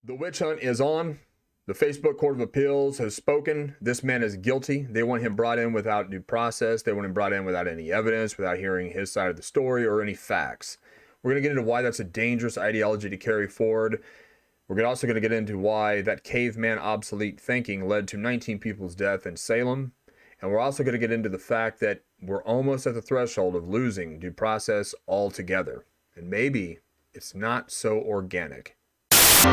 The witch hunt is on. The Facebook Court of Appeals has spoken. This man is guilty. They want him brought in without due process. They want him brought in without any evidence, without hearing his side of the story or any facts. We're going to get into why that's a dangerous ideology to carry forward. We're also going to get into why that caveman obsolete thinking led to 19 people's death in Salem. And we're also going to get into the fact that we're almost at the threshold of losing due process altogether. And maybe it's not so organic. In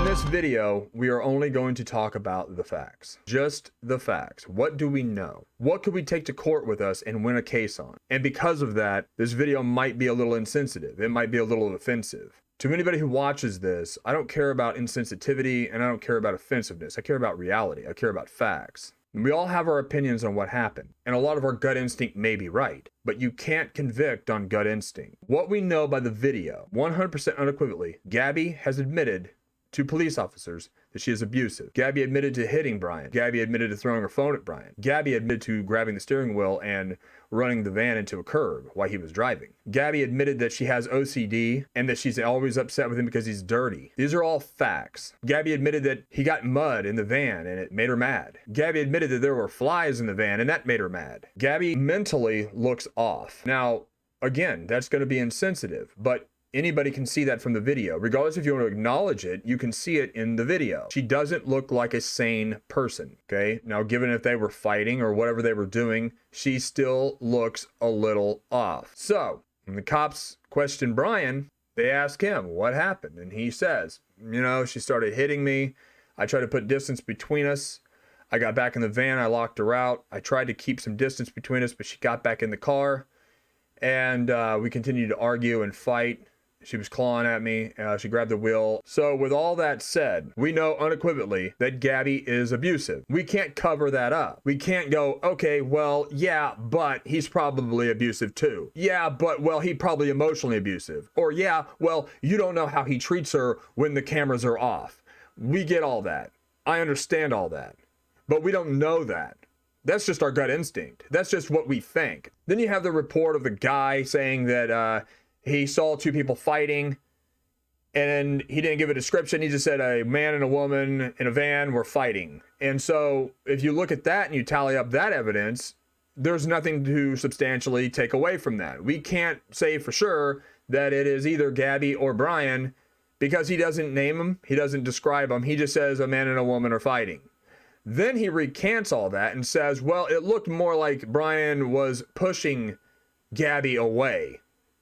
this video, we are only going to talk about the facts. Just the facts. What do we know? What could we take to court with us and win a case on? And because of that, this video might be a little insensitive. It might be a little offensive. To anybody who watches this, I don't care about insensitivity and I don't care about offensiveness. I care about reality. I care about facts. And we all have our opinions on what happened, and a lot of our gut instinct may be right, but you can't convict on gut instinct. What we know by the video, 100% unequivocally, Gabby has admitted to police officers that she is abusive. Gabby admitted to hitting Brian. Gabby admitted to throwing her phone at Brian. Gabby admitted to grabbing the steering wheel and running the van into a curb while he was driving. Gabby admitted that she has OCD and that she's always upset with him because he's dirty. These are all facts. Gabby admitted that he got mud in the van and it made her mad. Gabby admitted that there were flies in the van and that made her mad. Gabby mentally looks off. Now, again, that's going to be insensitive, but anybody can see that from the video. Regardless if you want to acknowledge it, you can see it in the video. She doesn't look like a sane person, okay? Now, given if they were fighting or whatever they were doing, she still looks a little off. So, when the cops question Brian, they ask him what happened. And he says, you know, she started hitting me. I tried to put distance between us. I got back in the van. I locked her out. I tried to keep some distance between us, but she got back in the car. And we continued to argue and fight. She was clawing at me. She grabbed the wheel. So with all that said, we know unequivocally that Gabby is abusive. We can't cover that up. We can't go, okay, well, yeah, but he's probably abusive too. Yeah, but, well, he probably emotionally abusive. Or yeah, well, you don't know how he treats her when the cameras are off. We get all that. I understand all that. But we don't know that. That's just our gut instinct. That's just what we think. Then you have the report of the guy saying that, he saw two people fighting and he didn't give a description. He just said a man and a woman in a van were fighting. And so if you look at that and you tally up that evidence, there's nothing to substantially take away from that. We can't say for sure that it is either Gabby or Brian because he doesn't name them. He doesn't describe them. He just says a man and a woman are fighting. Then he recants all that and says, well, it looked more like Brian was pushing Gabby away.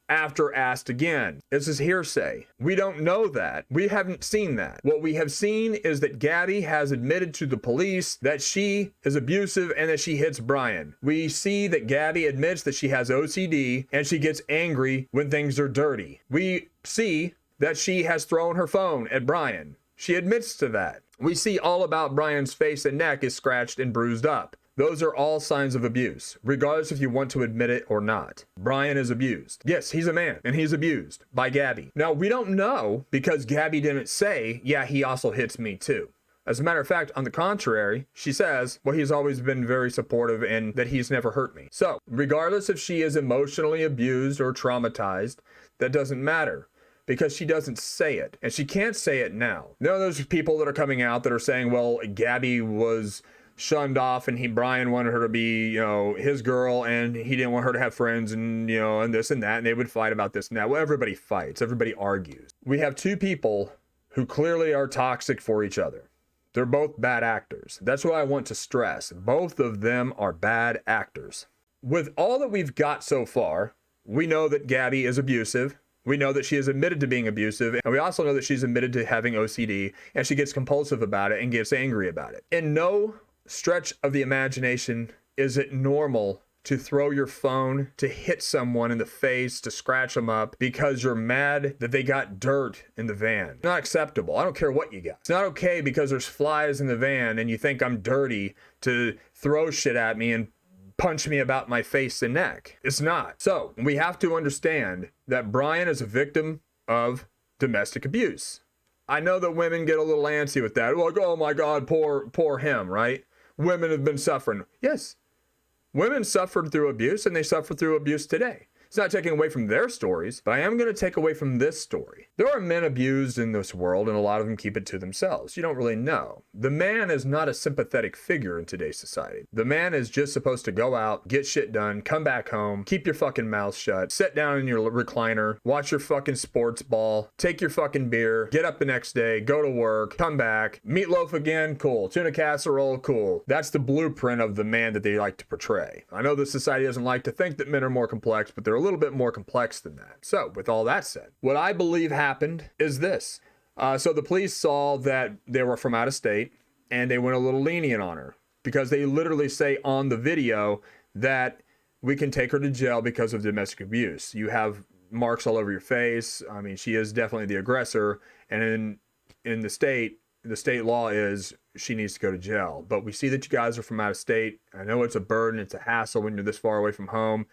After asked again. This is hearsay. We don't know that. We haven't seen that. What we have seen is that Gabby has admitted to the police that she is abusive and that she hits Brian. We see that Gabby admits that she has OCD and she gets angry when things are dirty. We see that she has thrown her phone at Brian. She admits to that. We see all about Brian's face and neck is scratched and bruised up. Those are all signs of abuse, regardless if you want to admit it or not. Brian is abused. Yes, he's a man, and he's abused by Gabby. Now, we don't know because Gabby didn't say, yeah, he also hits me too. As a matter of fact, on the contrary, she says, well, he's always been very supportive and that he's never hurt me. So, regardless if she is emotionally abused or traumatized, that doesn't matter. Because she doesn't say it, and she can't say it now. Now, there's people that are coming out that are saying, well, Gabby was shunned off and Brian wanted her to be, you know, his girl and he didn't want her to have friends and, you know, and this and that, and they would fight about this and that. Well, everybody fights, everybody argues. We have two people who clearly are toxic for each other. They're both bad actors. That's what I want to stress. Both of them are bad actors. With all that we've got so far, we know that Gabby is abusive. We know that she is admitted to being abusive, and we also know that she's admitted to having OCD, and she gets compulsive about it and gets angry about it. In no stretch of the imagination is it normal to throw your phone, to hit someone in the face, to scratch them up because you're mad that they got dirt in the van. It's not acceptable. I don't care what you got. It's not okay because there's flies in the van and you think I'm dirty to throw shit at me and punch me about my face and neck. It's not. So we have to understand that Brian is a victim of domestic abuse. I know that women get a little antsy with that. Like, oh my God, poor him, right? women have been suffering. Yes, women suffered through abuse, and they suffer through abuse today. It's not taking away from their stories, but I am going to take away from this story. There are men abused in this world, and a lot of them keep it to themselves. You don't really know. The man is not a sympathetic figure in today's society. The man is just supposed to go out, get shit done, come back home, keep your fucking mouth shut, sit down in your recliner, watch your fucking sports ball, take your fucking beer, get up the next day, go to work, come back, meatloaf again, cool. Tuna casserole, cool. That's the blueprint of the man that they like to portray. I know the society doesn't like to think that men are more complex, but they're a little bit more complex than that. So with all that said, what I believe happened is this. So the police saw that they were from out of state, and they went a little lenient on her because they literally say on the video that we can take her to jail because of domestic abuse. You have marks all over your face. I mean, she is definitely the aggressor, and in the state law is she needs to go to jail. But we see that you guys are from out of state. I know it's a burden, it's a hassle when you're this far away from home.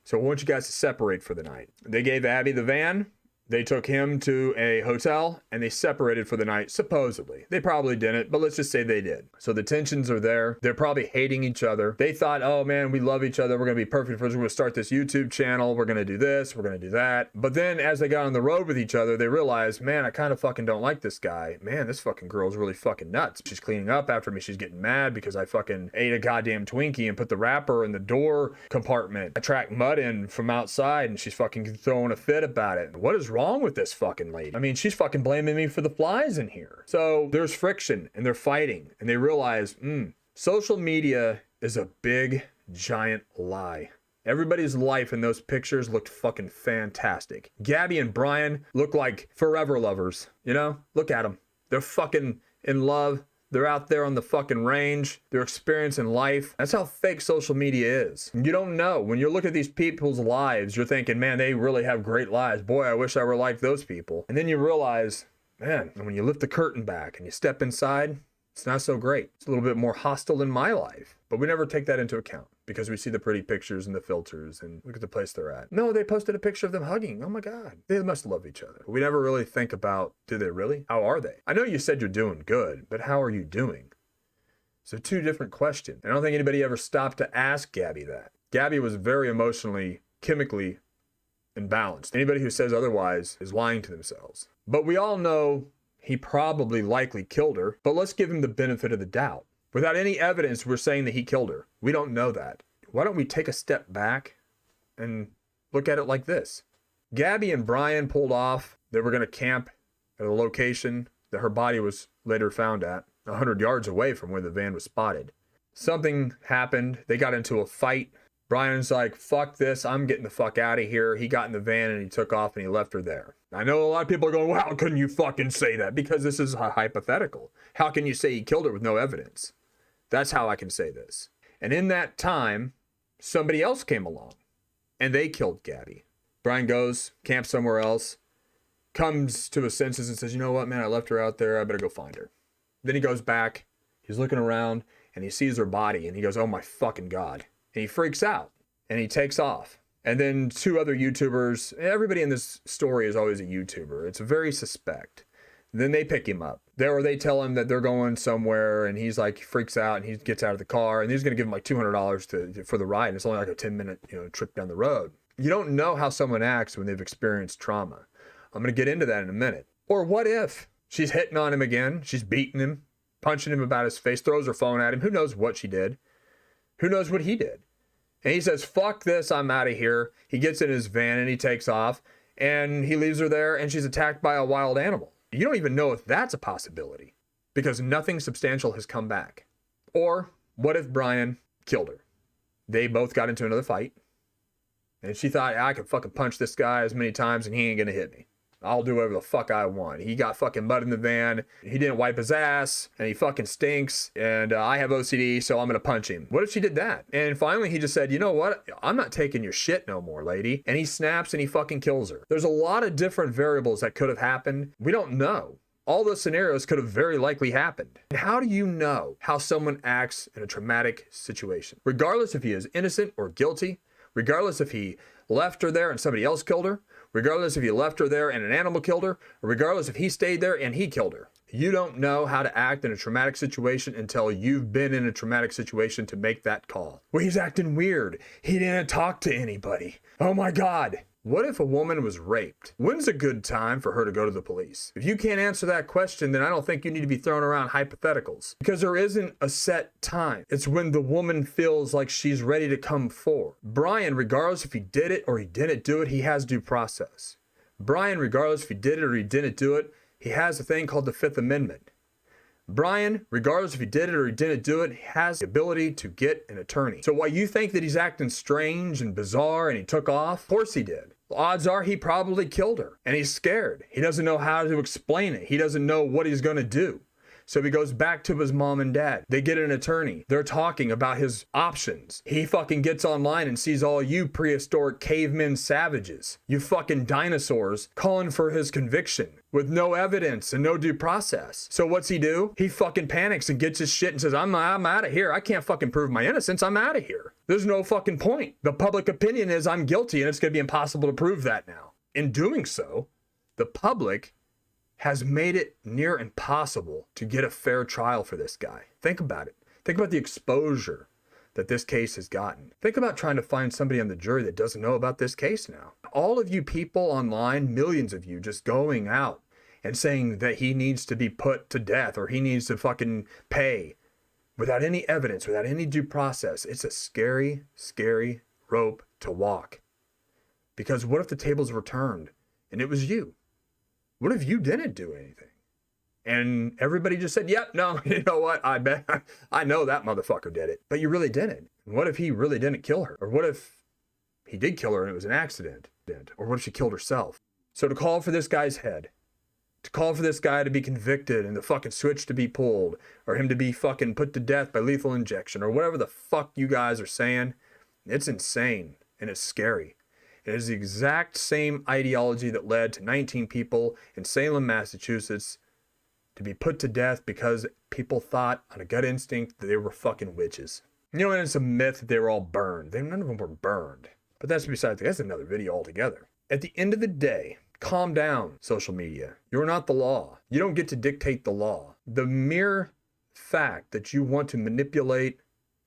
So I want you guys to separate for the night. They gave Abby the van. They took him to a hotel, and they separated for the night, supposedly. They probably didn't, but let's just say they did. So the tensions are there. They're probably hating each other. They thought, oh man, we love each other. We're going to be perfect friends. We're going to start this YouTube channel. We're going to do this. We're going to do that. But then as they got on the road with each other, they realized, man, I kind of fucking don't like this guy. Man, this fucking girl's really fucking nuts. She's cleaning up after me. She's getting mad because I fucking ate a goddamn Twinkie and put the wrapper in the door compartment. I tracked mud in from outside, and she's fucking throwing a fit about it. What is wrong with this fucking lady? I mean, she's fucking blaming me for the flies in here. So there's friction, and they're fighting, and they realize, social media is a big, giant lie. Everybody's life in those pictures looked fucking fantastic. Gabby and Brian look like forever lovers, you know? Look at them. They're fucking in love. They're out there on the fucking range. They're experiencing life. That's how fake social media is. You don't know. When you look at these people's lives, you're thinking, man, they really have great lives. Boy, I wish I were like those people. And then you realize, man, when you lift the curtain back and you step inside, it's not so great. It's a little bit more hostile than my life. But we never take that into account because we see the pretty pictures and the filters and look at the place they're at. No, they posted a picture of them hugging. Oh my God. They must love each other. We never really think about, do they really? How are they? I know you said you're doing good, but how are you doing? So two different questions. And I don't think anybody ever stopped to ask Gabby that. Gabby was very emotionally, chemically imbalanced. Anybody who says otherwise is lying to themselves. But we all know he probably likely killed her, but let's give him the benefit of the doubt. Without any evidence, we're saying that he killed her. We don't know that. Why don't we take a step back and look at it like this? Gabby and Brian pulled off. They were going to camp at a location that her body was later found at, 100 yards away from where the van was spotted. Something happened. They got into a fight. Brian's like, fuck this. I'm getting the fuck out of here. He got in the van and he took off and he left her there. I know a lot of people are going, well, how couldn't you fucking say that? Because this is a hypothetical. How can you say he killed her with no evidence? That's how I can say this. And in that time, somebody else came along and they killed Gabby. Brian goes, camps somewhere else, comes to his senses and says, you know what, man, I left her out there. I better go find her. Then he goes back. He's looking around and he sees her body and he goes, oh my fucking God. And he freaks out and he takes off. And then two other YouTubers, everybody in this story is always a YouTuber. It's very suspect. Then they pick him up. They tell him that they're going somewhere, and he's like, freaks out, and he gets out of the car, and he's going to give him like $200 for the ride, and it's only like a 10-minute trip down the road. You don't know how someone acts when they've experienced trauma. I'm going to get into that in a minute. Or what if she's hitting on him again? She's beating him, punching him about his face, throws her phone at him. Who knows what she did? Who knows what he did? And he says, fuck this, I'm out of here. He gets in his van and he takes off, and he leaves her there, and she's attacked by a wild animal. You don't even know if that's a possibility because nothing substantial has come back. Or what if Brian killed her? They both got into another fight, and she thought, I could fucking punch this guy as many times and he ain't gonna hit me. I'll do whatever the fuck I want. He got fucking mud in the van. He didn't wipe his ass and he fucking stinks. And I have OCD, so I'm going to punch him. What if she did that? And finally he just said, you know what? I'm not taking your shit no more, lady. And he snaps and he fucking kills her. There's a lot of different variables that could have happened. We don't know. All those scenarios could have very likely happened. And how do you know how someone acts in a traumatic situation? Regardless if he is innocent or guilty, regardless if he left her there and somebody else killed her, regardless if he left her there and an animal killed her, or regardless if he stayed there and he killed her. You don't know how to act in a traumatic situation until you've been in a traumatic situation to make that call. Well, he's acting weird. He didn't talk to anybody. Oh my God. What if a woman was raped? When's a good time for her to go to the police? If you can't answer that question, then I don't think you need to be throwing around hypotheticals, because there isn't a set time. It's when the woman feels like she's ready to come forward. Brian, regardless if he did it or he didn't do it, he has due process. Brian, regardless if he did it or he didn't do it, he has a thing called the Fifth Amendment. Brian, regardless if he did it or he didn't do it, has the ability to get an attorney. So while you think that he's acting strange and bizarre and he took off, of course he did. Odds are he probably killed her and he's scared. He doesn't know how to explain it. He doesn't know what he's going to do. So he goes back to his mom and dad. They get an attorney. They're talking about his options. He fucking gets online and sees all you prehistoric cavemen savages, you fucking dinosaurs, calling for his conviction with no evidence and no due process. So what's he do? He fucking panics and gets his shit and says, I'm out of here. I can't fucking prove my innocence. I'm out of here. There's no fucking point. The public opinion is I'm guilty and it's going to be impossible to prove that now. In doing so, the public has made it near impossible to get a fair trial for this guy. Think about it. Think about the exposure that this case has gotten. Think about trying to find somebody on the jury that doesn't know about this case now. All of you people online, millions of you just going out and saying that he needs to be put to death or he needs to fucking pay without any evidence, without any due process. It's a scary, scary rope to walk. Because what if the tables were turned and it was you? What if you didn't do anything? And everybody just said, yep, no, you know what? I bet, I know that motherfucker did it. But you really didn't. And what if he really didn't kill her? Or what if he did kill her and it was an accident? Or what if she killed herself? So to call for this guy's head, to call for this guy to be convicted and the fucking switch to be pulled, or him to be fucking put to death by lethal injection, or whatever the fuck you guys are saying, it's insane and it's scary. It is the exact same ideology that led to 19 people in Salem, Massachusetts to be put to death because people thought on a gut instinct that they were fucking witches. You know, and it's a myth that they were all burned. None of them were burned. But that's another video altogether. At the end of the day, calm down, social media. You're not the law. You don't get to dictate the law. The mere fact that you want to manipulate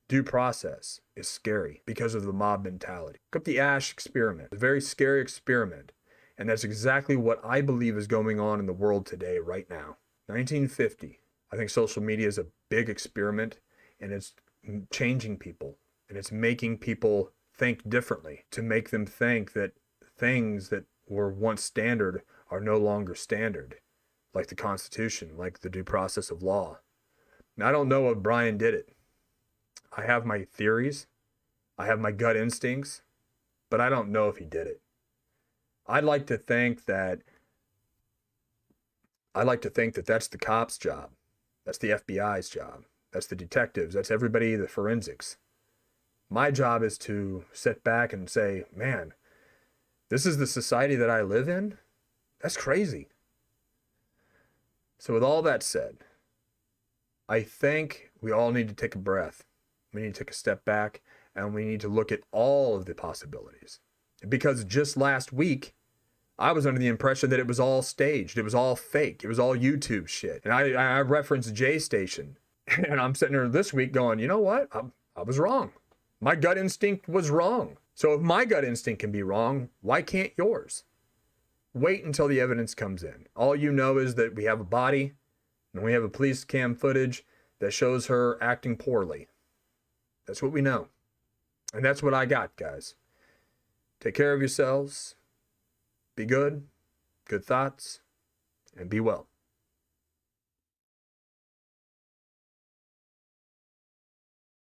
due process is scary because of the mob mentality. Look up the Ash experiment, a very scary experiment. And that's exactly what I believe is going on in the world today, right now. 1950. I think social media is a big experiment and it's changing people and it's making people think differently, to make them think that things that were once standard are no longer standard, like the Constitution, like the due process of law. Now, I don't know if Brian did it. I have my theories, I have my gut instincts, but I don't know if he did it. I'd like to think that that's the cops' job. That's the FBI's job. That's the detectives. That's everybody, the forensics. My job is to sit back and say, man, this is the society that I live in? That's crazy. So with all that said, I think we all need to take a breath. We need to take a step back and we need to look at all of the possibilities. Because just last week, I was under the impression that it was all staged. It was all fake. It was all YouTube shit. And I referenced J Station. And I'm sitting there this week going, you know what? I was wrong. My gut instinct was wrong. So if my gut instinct can be wrong, why can't yours? Wait until the evidence comes in. All you know is that we have a body and we have a police cam footage that shows her acting poorly. That's what we know. And that's what I got, guys. Take care of yourselves. Be good. Good thoughts. And be well.